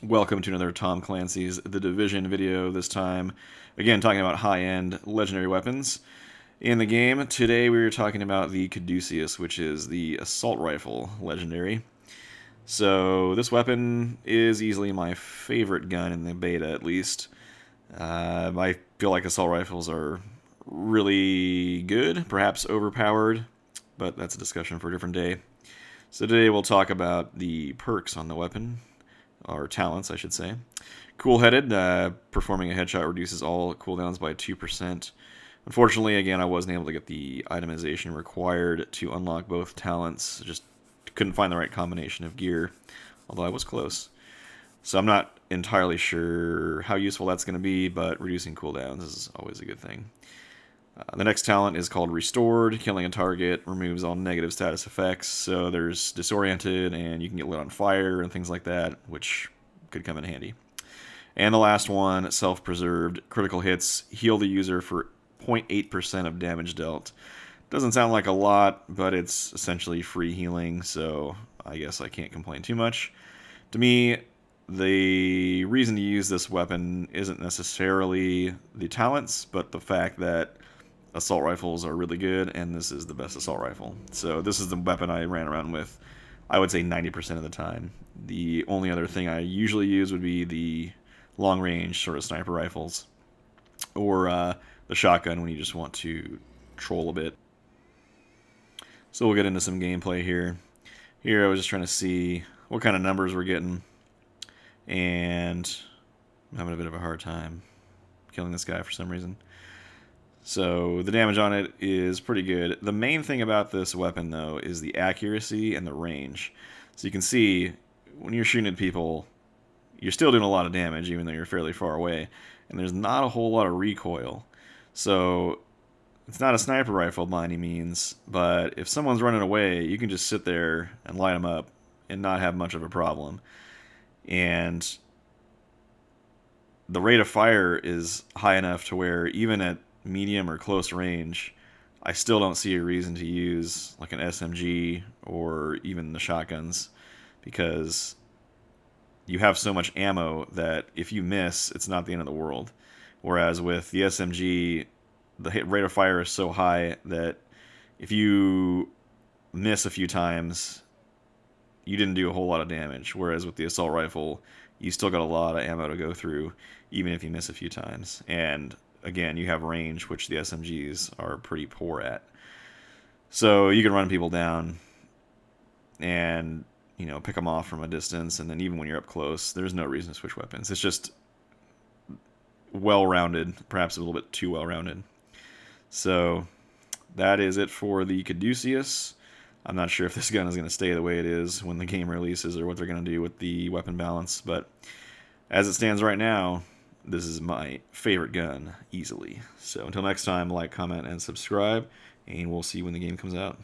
Welcome to another Tom Clancy's The Division video, this time, again, talking about high-end legendary weapons. In the game, today we were talking about the Caduceus, which is the assault rifle legendary. So, this weapon is easily my favorite gun in the beta, at least. I feel like assault rifles are really good, perhaps overpowered, but that's a discussion for a different day. So today we'll talk about the perks on the weapon, or talents, I should say. Cool-headed, performing a headshot reduces all cooldowns by 2%. Unfortunately, again, I wasn't able to get the itemization required to unlock both talents. Just couldn't find the right combination of gear, although I was close. So I'm not entirely sure how useful that's going to be, but reducing cooldowns is always a good thing. The next talent is called Restored. Killing a target removes all negative status effects, so there's Disoriented, and you can get lit on fire and things like that, which could come in handy. And the last one, Self-Preserved. Critical hits heal the user for 0.8% of damage dealt. Doesn't sound like a lot, but it's essentially free healing, so I guess I can't complain too much. To me, the reason to use this weapon isn't necessarily the talents, but the fact that assault rifles are really good, and this is the best assault rifle. So this is the weapon I ran around with, I would say 90% of the time. The only other thing I usually use would be the long-range sort of sniper rifles, or the shotgun when you just want to troll a bit. So we'll get into some gameplay here. Here I was just trying to see what kind of numbers we're getting, and I'm having a bit of a hard time killing this guy for some reason. So the damage on it is pretty good. The main thing about this weapon, though, is the accuracy and the range. So you can see, when you're shooting at people, you're still doing a lot of damage, even though you're fairly far away. And there's not a whole lot of recoil. So it's not a sniper rifle by any means, but if someone's running away, you can just sit there and light them up and not have much of a problem. And the rate of fire is high enough to where even at medium or close range, I still don't see a reason to use like an SMG or even the shotguns, because you have so much ammo that if you miss, it's not the end of the world. Whereas with the SMG, the hit rate of fire is so high that if you miss a few times, you didn't do a whole lot of damage. Whereas with the assault rifle, you still got a lot of ammo to go through, even if you miss a few times. And again, you have range, which the SMGs are pretty poor at. So you can run people down and, you know, pick them off from a distance, and then even when you're up close, there's no reason to switch weapons. It's just well-rounded, perhaps a little bit too well-rounded. So that is it for the Caduceus. I'm not sure if this gun is going to stay the way it is when the game releases, or what they're going to do with the weapon balance, but as it stands right now, this is my favorite gun, easily. So until next time, like, comment, and subscribe, and we'll see you when the game comes out.